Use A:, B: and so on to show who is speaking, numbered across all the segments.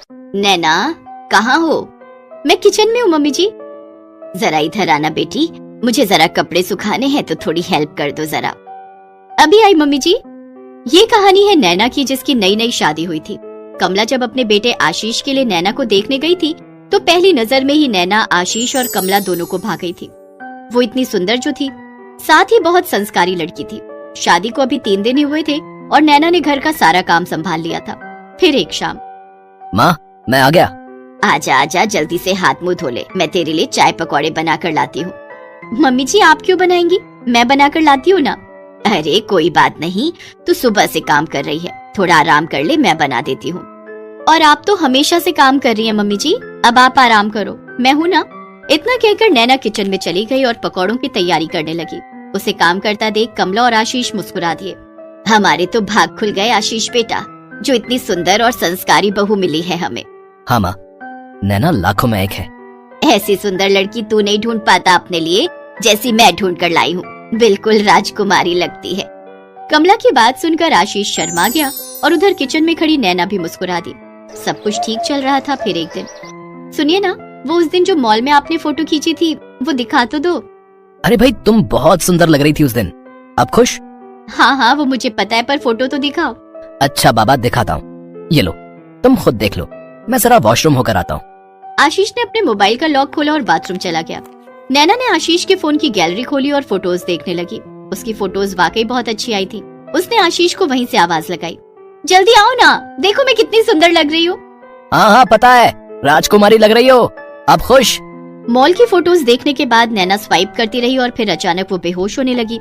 A: नैना, कहाँ हो? मैं किचन में हूँ मम्मी जी। जरा इधर आना बेटी, मुझे जरा कपड़े सुखाने हैं तो थोड़ी हेल्प कर दो जरा। अभी आई मम्मी जी। ये कहानी है नैना की, जिसकी नई नई शादी हुई थी। कमला जब अपने बेटे आशीष के लिए नैना को देखने गई थी तो पहली नजर में ही नैना आशीष और कमला दोनों को भा गई थी। वो इतनी सुंदर जो थी, साथ ही बहुत संस्कारी लड़की थी। शादी को अभी 3 दिन ही हुए थे और नैना ने घर का सारा काम संभाल लिया था। फिर एक शाम,
B: माँ मैं आ गया।
A: आजा आजा, जल्दी से हाथ मुंह धो ले, मैं तेरे लिए चाय पकौड़े बनाकर लाती हूँ। मम्मी जी आप क्यों बनाएंगी, मैं बनाकर लाती हूँ ना। अरे कोई बात नहीं, तू सुबह से काम कर रही है, थोड़ा आराम कर ले, मैं बना देती हूँ। और आप तो हमेशा से काम कर रही हैं मम्मी जी, अब आप आराम करो, मैं हूँ ना। इतना कहकर नैना किचन में चली गई और पकौड़ों की तैयारी करने लगी। उसे काम करता देख कमला और आशीष मुस्कुरा दिए। हमारे तो भाग खुल गए आशीष बेटा, जो इतनी सुंदर और संस्कारी बहू मिली है हमें।
B: हाँ माँ, नैना लाखों में एक है।
A: ऐसी सुंदर लड़की तू नहीं ढूंढ पाता अपने लिए, जैसी मैं ढूंढ कर लाई हूँ, बिल्कुल राजकुमारी लगती है। कमला की बात सुनकर आशीष शर्मा गया और उधर किचन में खड़ी नैना भी मुस्कुरा दी। सब कुछ ठीक चल रहा था। फिर एक दिन, सुनिए ना, वो उस दिन जो मॉल में आपने फोटो खींची थी वो दिखा तो दो।
B: अरे भाई तुम बहुत सुंदर लग रही थी उस दिन, अब खुश?
A: हाँ हाँ वो मुझे पता है, पर फोटो तो दिखाओ।
B: अच्छा बाबा दिखाता हूँ, ये लो तुम खुद देख लो, मैं जरा वॉशरूम होकर आता हूँ।
A: आशीष ने अपने मोबाइल का लॉक खोला और बाथरूम चला गया। नैना ने आशीष के फोन की गैलरी खोली और फोटोज देखने लगी। उसकी फोटोज वाकई बहुत अच्छी आई थी। उसने आशीष को वहीं से आवाज लगाई, जल्दी आओ ना, देखो मैं कितनी सुंदर लग रही हूँ।
B: हाँ हाँ पता है, राजकुमारी लग रही हो, अब खुश?
A: मॉल की फोटोज देखने के बाद नैना स्वाइप करती रही और फिर अचानक वो बेहोश होने लगी।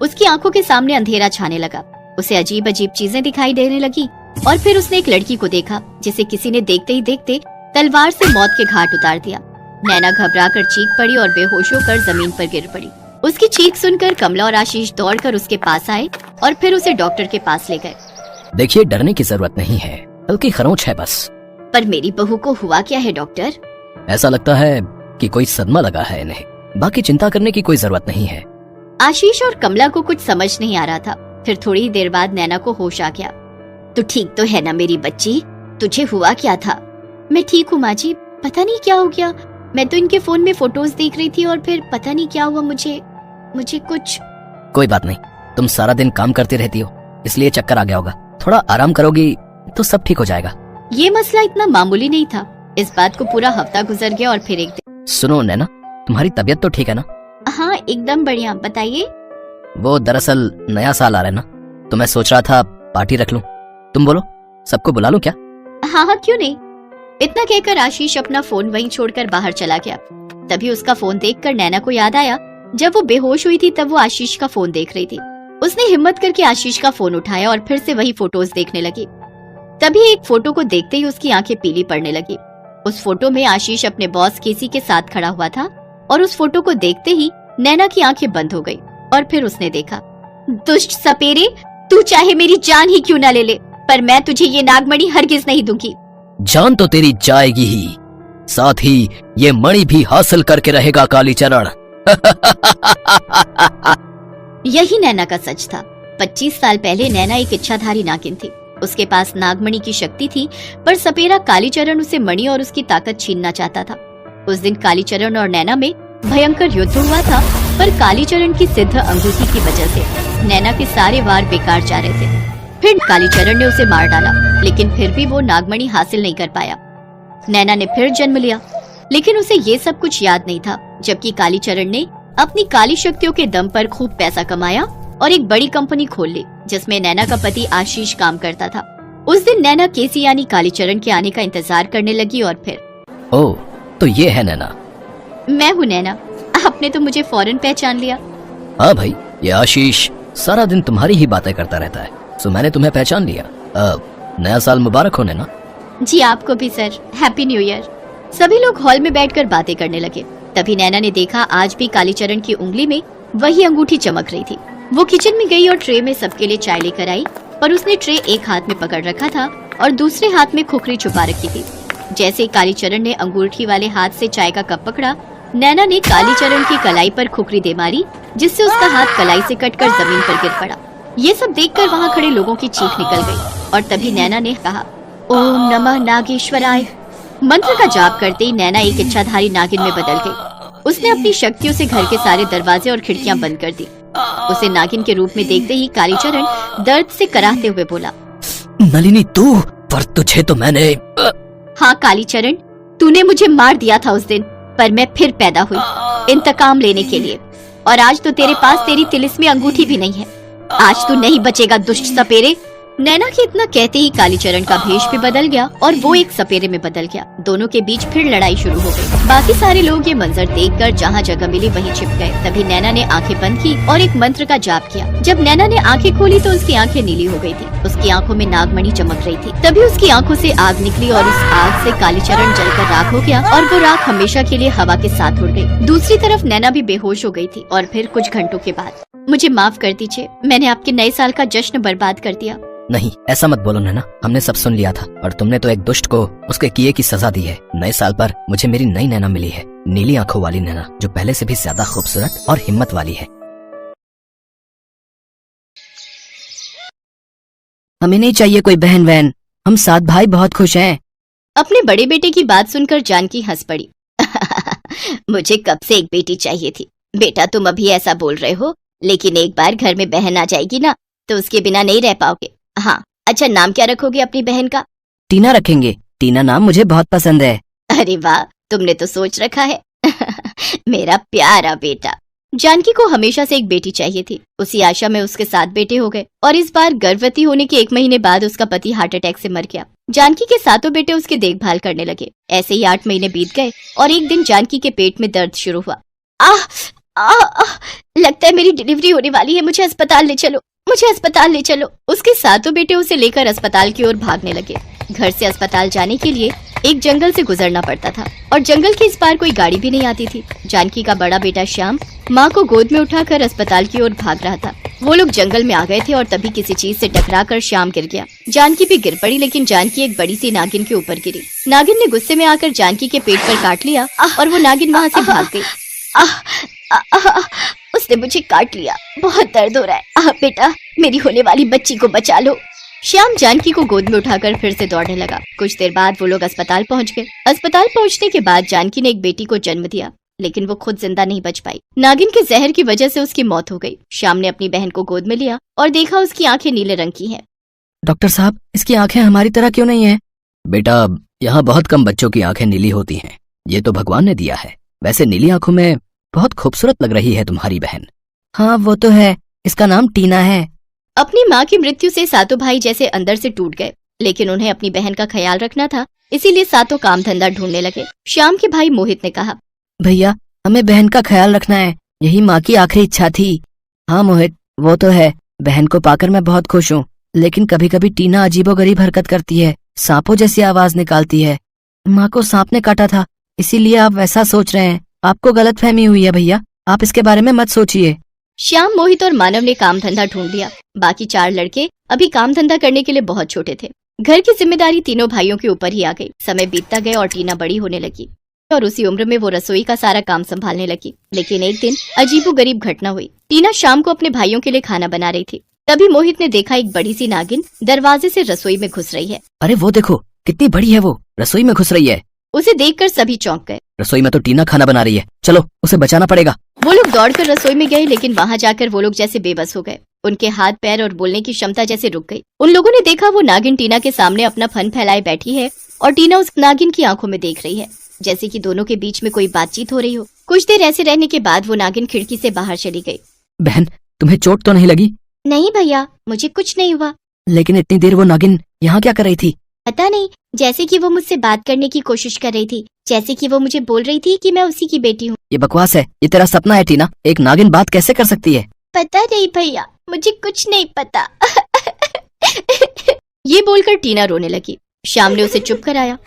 A: उसकी आंखों के सामने अंधेरा छाने लगा, उसे अजीब अजीब चीजें दिखाई देने लगी और फिर उसने एक लड़की को देखा जिसे किसी ने देखते ही देखते तलवार से मौत के घाट उतार दिया। नैना घबराकर चीख पड़ी और बेहोश होकर जमीन पर गिर पड़ी। उसकी चीख सुनकर कमला और आशीष दौड़कर उसके पास आए और फिर उसे डॉक्टर के पास ले गए।
B: देखिए डरने की जरूरत नहीं है, हल्की खरोंच है बस।
A: पर मेरी बहू को हुआ क्या है डॉक्टर?
B: ऐसा लगता है कि कोई सदमा लगा है इन्हें, बाकी चिंता करने की कोई जरूरत नहीं है।
A: आशीष और कमला को कुछ समझ नहीं आ रहा था। फिर थोड़ी देर बाद नैना को होश आ गया। तू ठीक तो है ना मेरी बच्ची, तुझे हुआ क्या था? मैं ठीक हूँ माँ जी, पता नहीं क्या हो गया, मैं तो इनके फोन में फोटोज देख रही थी और फिर पता नहीं क्या हुआ, मुझे कुछ।
B: कोई बात नहीं, तुम सारा दिन काम करती रहती हो इसलिए चक्कर आ गया होगा, थोड़ा आराम करोगी तो सब ठीक हो जाएगा।
A: ये मसला इतना मामूली नहीं था। इस बात को पूरा हफ्ता गुजर गया और फिर एक दिन।
B: सुनो नैना, तुम्हारी तबीयत तो ठीक है ना?
A: हाँ एकदम बढ़िया, बताइए।
B: वो दरअसल नया साल आ रहा है ना, तो मैं सोच रहा था पार्टी रख लूं। तुम बोलो, सबको बुला लूं क्या?
A: हाँ हाँ क्यों नहीं। इतना कहकर आशीष अपना फोन वहीं छोड़कर बाहर चला गया। तभी उसका फोन देखकर नैना को याद आया, जब वो बेहोश हुई थी तब वो आशीष का फोन देख रही थी। उसने हिम्मत करके आशीष का फोन उठाया और फिर से वही फोटोज देखने लगी। तभी एक फोटो को देखते ही उसकी आंखें पीली पड़ने लगी। उस फोटो में आशीष अपने बॉस केसी के साथ खड़ा हुआ था और उस फोटो को देखते ही नैना की आंखें बंद हो गई और फिर उसने देखा, दुष्ट सपेरे, तू चाहे मेरी जान ही क्यों न ले ले, पर मैं तुझे ये नागमणि हरगिज नहीं दूंगी।
B: जान तो तेरी जाएगी ही, साथ ही ये मणि भी हासिल करके रहेगा कालीचरण।
A: यही नैना का सच था। 25 साल पहले नैना एक इच्छाधारी नागिन थी। उसके पास नागमणि की शक्ति थी, पर सपेरा कालीचरण उसे मणि और उसकी ताकत छीनना चाहता था। उस दिन कालीचरण और नैना में भयंकर युद्ध हुआ था, पर कालीचरण की सिद्ध अंगूठी की वजह से नैना के सारे वार बेकार जा रहे थे। फिर कालीचरण ने उसे मार डाला, लेकिन फिर भी वो नागमणि हासिल नहीं कर पाया। नैना ने फिर जन्म लिया, लेकिन उसे ये सब कुछ याद नहीं था। जबकि कालीचरण ने अपनी काली शक्तियों के दम पर खूब पैसा कमाया और एक बड़ी कंपनी खोल ली, जिसमें नैना का पति आशीष काम करता था। उस दिन नैना केसी यानी कालीचरण के आने का इंतजार करने लगी और फिर।
B: ओह, तो ये है नैना?
A: मैं हूँ नैना, आपने तो मुझे फौरन पहचान लिया।
B: हाँ भाई, ये आशीष सारा दिन तुम्हारी ही बातें करता रहता है, सो मैंने तुम्हें पहचान लिया। नया साल मुबारक हो नैना।
A: जी आपको भी सर, हैप्पी न्यू ईयर। सभी लोग हॉल में बैठकर बातें करने लगे। तभी नैना ने देखा आज भी कालीचरण की उंगली में वही अंगूठी चमक रही थी। वो किचन में गई और ट्रे में सबके लिए चाय लेकर आई, पर उसने ट्रे एक हाथ में पकड़ रखा था और दूसरे हाथ में खुखरी छुपा रखी थी। जैसे कालीचरण ने अंगूठी वाले हाथ से चाय का कप पकड़ा, नैना ने कालीचरण की कलाई पर खुखरी दे मारी, जिससे उसका हाथ कलाई से कटकर जमीन पर गिर पड़ा। ये सब देखकर वहाँ खड़े लोगों की चीख निकल गई और तभी नैना ने कहा, ओम नमः नागेश्वराय मंत्र का जाप करते ही नैना एक इच्छाधारी नागिन में बदल गई। उसने अपनी शक्तियों से घर के सारे दरवाजे और खिड़कियां बंद कर दी। उसे नागिन के रूप में देखते ही कालीचरण दर्द से कराहते हुए बोला,
B: नलिनी तू, पर तुझे तो मैंने
A: हाँ कालीचरण, तूने मुझे मार दिया था उस दिन, पर मैं फिर पैदा हुई इंतकाम लेने के लिए। और आज तो तेरे पास तेरी तिलिस्मी अंगूठी भी नहीं है। आज तू नहीं बचेगा दुष्ट सपेरे। नैना के इतना कहते ही कालीचरण का भेष भी बदल गया और वो एक सपेरे में बदल गया। दोनों के बीच फिर लड़ाई शुरू हो गई। बाकी सारे लोग ये मंजर देखकर जहाँ जगह मिली वहीं छिप गए। तभी नैना ने आंखें बंद की और एक मंत्र का जाप किया। जब नैना ने आंखें खोली तो उसकी आंखें नीली हो गई थी। उसकी आंखों में नागमणि चमक रही थी। तभी उसकी आंखों से आग निकली और उस आग से कालीचरण जलकर राख हो गया और वो राख हमेशा के लिए हवा के साथ उड़ गई। दूसरी तरफ नैना भी बेहोश हो गई थी। और फिर कुछ घंटों के बाद, मुझे माफ कर दीजिए, मैंने आपके नए साल का जश्न बर्बाद कर दिया।
B: नहीं, ऐसा मत बोलो नैना, हमने सब सुन लिया था और तुमने तो एक दुष्ट को उसके किए की सजा दी है। नए साल पर मुझे मेरी नई नैना मिली है, नीली आंखों वाली नैना, जो पहले से भी ज्यादा खूबसूरत और हिम्मत वाली है। हमें नहीं चाहिए कोई बहन वहन, हम 7 भाई बहुत खुश हैं।
A: अपने बड़े बेटे की बात सुनकर जानकी हंस पड़ी। मुझे कब से एक बेटी चाहिए थी। बेटा तुम अभी ऐसा बोल रहे हो, लेकिन एक बार घर में बहन आ जाएगी ना, तो उसके बिना नहीं रह पाओगे। हाँ, अच्छा नाम क्या रखोगे अपनी बहन का?
B: टीना रखेंगे। टीना नाम मुझे बहुत पसंद है।
A: अरे वाह, तुमने तो सोच रखा है। मेरा प्यारा बेटा। जानकी को हमेशा से एक बेटी चाहिए थी। उसी आशा में उसके 7 बेटे हो गए और इस बार गर्भवती होने के 1 महीने बाद उसका पति हार्ट अटैक से मर गया। जानकी के 7 बेटे उसकी देखभाल करने लगे। ऐसे ही 8 महीने बीत गए और एक दिन जानकी के पेट में दर्द शुरू हुआ। आह, आह, आह, लगता है मेरी डिलीवरी होने वाली है, मुझे अस्पताल ले चलो, मुझे अस्पताल ले चलो। उसके 7 बेटे उसे लेकर अस्पताल की ओर भागने लगे। घर से अस्पताल जाने के लिए एक जंगल से गुजरना पड़ता था और जंगल के इस पार कोई गाड़ी भी नहीं आती थी। जानकी का बड़ा बेटा श्याम माँ को गोद में उठाकर अस्पताल की ओर भाग रहा था। वो लोग जंगल में आ गए थे और तभी किसी चीज से टकराकर श्याम गिर गया। जानकी भी गिर पड़ी, लेकिन जानकी एक बड़ी सी नागिन के ऊपर गिरी। नागिन ने गुस्से में आकर जानकी के पेट पर काट लिया और वो नागिन वहाँ से भाग गई। उसने मुझे काट लिया, बहुत दर्द हो रहा है। बेटा, मेरी होने वाली बच्ची को बचा लो। श्याम जानकी को गोद में उठाकर फिर से दौड़ने लगा। कुछ देर बाद वो लोग अस्पताल पहुंच गए। अस्पताल पहुंचने के बाद जानकी ने एक बेटी को जन्म दिया, लेकिन वो खुद जिंदा नहीं बच पाई। नागिन के जहर की वजह से उसकी मौत हो गई। श्याम ने अपनी बहन को गोद में लिया और देखा उसकी आंखें नीले रंग की हैं।
B: डॉक्टर साहब, इसकी आंखें हमारी तरह क्यों नहीं है? बेटा, यहाँ बहुत कम बच्चों की आंखें नीली होती हैं। ये तो भगवान ने दिया है। वैसे नीली आंखों में बहुत खूबसूरत लग रही है तुम्हारी बहन। हाँ वो तो है, इसका नाम टीना है।
A: अपनी माँ की मृत्यु से 7 भाई जैसे अंदर से टूट गए, लेकिन उन्हें अपनी बहन का ख्याल रखना था, इसीलिए 7 काम धंधा ढूंढने लगे। श्याम के भाई मोहित ने कहा,
B: भैया हमें बहन का ख्याल रखना है, यही माँ की आखिरी इच्छा थी। हाँ मोहित, वो तो है, बहन को पाकर मैं बहुत खुश हूँ, लेकिन कभी कभी टीना अजीबोगरीब हरकत करती है, सांपों जैसी आवाज निकालती है। माँ को सांप ने काटा था, इसीलिए आप वैसा सोच रहे हैं। आपको गलतफहमी हुई है भैया, आप इसके बारे में मत सोचिए।
A: श्याम, मोहित और मानव ने काम धंधा ढूंढ लिया। बाकी 4 लड़के अभी काम धंधा करने के लिए बहुत छोटे थे। घर की जिम्मेदारी तीनों भाइयों के ऊपर ही आ गई। समय बीतता गया और टीना बड़ी होने लगी और उसी उम्र में वो रसोई का सारा काम संभालने लगी। लेकिन एक दिन अजीबोगरीब घटना हुई। टीना शाम को अपने भाइयों के लिए खाना बना रही थी। तभी मोहित ने देखा एक बड़ी सी नागिन दरवाजे से रसोई में घुस रही है।
B: अरे वो देखो, कितनी बड़ी है वो, रसोई में घुस रही है।
A: उसे देखकर सभी चौंक गए।
B: रसोई में तो टीना खाना बना रही है, चलो उसे बचाना पड़ेगा।
A: वो लोग दौड़कर रसोई में गए, लेकिन वहाँ जाकर वो लोग जैसे बेबस हो गए। उनके हाथ पैर और बोलने की क्षमता जैसे रुक गई। उन लोगों ने देखा वो नागिन टीना के सामने अपना फन फैलाए बैठी है और टीना उस नागिन की आंखों में देख रही है, जैसे कि दोनों के बीच में कोई बातचीत हो रही हो। कुछ देर ऐसे रहने के बाद वो नागिन खिड़की से बाहर चली गई।
B: बहन, तुम्हें चोट तो नहीं लगी?
A: नहीं भैया, मुझे कुछ नहीं हुआ।
B: लेकिन इतनी देर वो नागिन यहाँ क्या कर रही थी?
A: पता नहीं, जैसे कि वो मुझसे बात करने की कोशिश कर रही थी, जैसे कि वो मुझे बोल रही थी कि मैं उसी की बेटी हूँ।
B: ये बकवास है, ये तेरा सपना है टीना, एक नागिन बात कैसे कर सकती है?
A: पता नहीं भैया, मुझे कुछ नहीं पता। ये बोलकर टीना रोने लगी। श्याम ने उसे चुप कराया।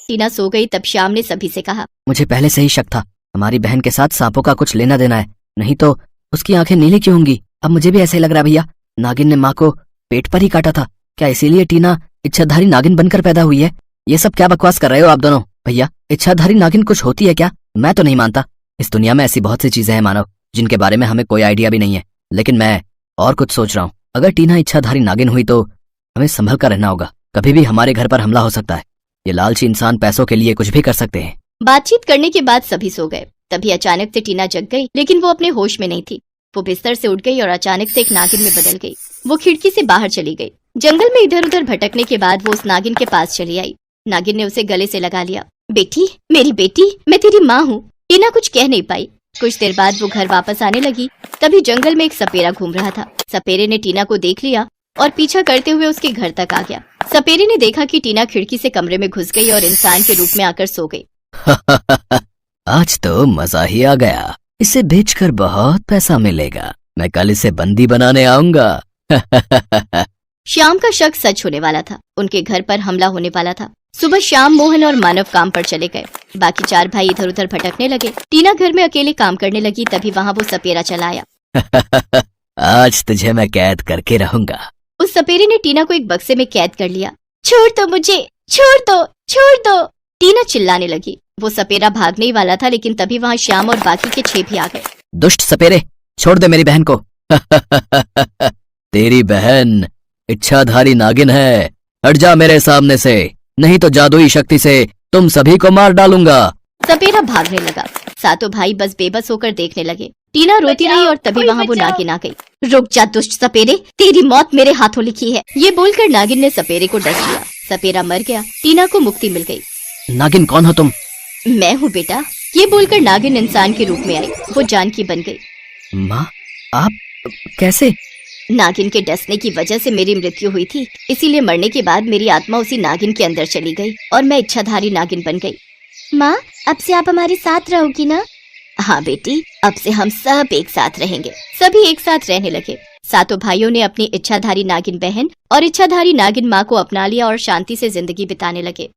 A: टीना सो गई। तब श्याम ने सभी से कहा,
B: मुझे पहले से ही शक था, हमारी बहन के साथ सांपों का कुछ लेना देना है, नहीं तो उसकी आंखें नीली क्यों होंगी? अब मुझे भी ऐसे ही लग रहा है भैया, नागिन ने माँ को पेट पर ही काटा था। क्या इसीलिए टीना इच्छाधारी नागिन बनकर पैदा हुई है? ये सब क्या बकवास कर रहे हो आप दोनों? भैया, इच्छाधारी नागिन कुछ होती है क्या? मैं तो नहीं मानता। इस दुनिया में ऐसी बहुत सी चीजें हैं मानव, जिनके बारे में हमें कोई आइडिया भी नहीं है, लेकिन मैं और कुछ सोच रहा हूँ। अगर टीना इच्छाधारी नागिन हुई तो हमें संभल कर रहना होगा, कभी भी हमारे घर पर हमला हो सकता है। ये लालची इंसान पैसों के लिए कुछ भी कर सकते हैं।
A: बातचीत करने के बाद सभी सो गए। तभी अचानक से टीना जग गई, लेकिन वो अपने होश में नहीं थी। वो बिस्तर से उठ गई और अचानक से एक नागिन में बदल गई। वो खिड़की से बाहर चली गई। जंगल में इधर उधर भटकने के बाद वो उस नागिन के पास चली आई। नागिन ने उसे गले से लगा लिया। बेटी, मेरी बेटी, मैं तेरी माँ हूँ। टीना कुछ कह नहीं पाई। कुछ देर बाद वो घर वापस आने लगी। तभी जंगल में एक सपेरा घूम रहा था। सपेरे ने टीना को देख लिया और पीछा करते हुए उसके घर तक आ गया। सपेरे ने देखा कि टीना खिड़की से कमरे में घुस गई और इंसान के रूप में आकर सो गई।
B: आज तो मजा ही आ गया। इसे बेचकर बहुत पैसा मिलेगा। मैं कल इसे बंदी बनाने आऊंगा।
A: श्याम का शक सच होने वाला था। उनके घर पर हमला होने वाला था। सुबह शाम मोहन और मानव काम पर चले गए। बाकी 4 भाई इधर उधर भटकने लगे। टीना घर में अकेले काम करने लगी। तभी वहाँ वो सपेरा चला आया।
B: आज तुझे मैं कैद करके रहूंगा।
A: उस सपेरे ने टीना को एक बक्से में कैद कर लिया। छोड़ दो मुझे, छोड़ दो, छोड़ दो। टीना चिल्लाने लगी। वो सपेरा भागने ही वाला था, लेकिन तभी वहाँ श्याम और बाकी के 6 भी आ गए।
B: दुष्ट सपेरे, छोड़ दे मेरी बहन को। तेरी बहन इच्छाधारी नागिन है। हट जा मेरे सामने से, नहीं तो जादुई शक्ति से तुम सभी को मार डालूंगा।
A: सपेरा भागने लगा। सातों भाई बस बेबस होकर देखने लगे। टीना रोती रही और तभी वहाँ वो नागिन आ गई। रुक जा दुष्ट सपेरे, तेरी मौत मेरे हाथों लिखी है। ये बोलकर नागिन ने सपेरे को डस लिया। सपेरा मर गया। टीना को मुक्ति मिल गई।
B: नागिन कौन हो तुम?
A: मैं हूँ बेटा। ये बोलकर नागिन इंसान के रूप में आई। वो जानकी बन गई।
B: माँ, आप कैसे?
A: नागिन के डसने की वजह से मेरी मृत्यु हुई थी, इसीलिए मरने के बाद मेरी आत्मा उसी नागिन के अंदर चली गई और मैं इच्छाधारी नागिन बन गई। माँ, अब से आप हमारे साथ रहोगी ना? हाँ बेटी, अब से हम सब एक साथ रहेंगे। सभी एक साथ रहने लगे। सातों भाइयों ने अपनी इच्छाधारी नागिन बहन और इच्छाधारी नागिन माँ को अपना लिया और शांति से जिंदगी बिताने लगे।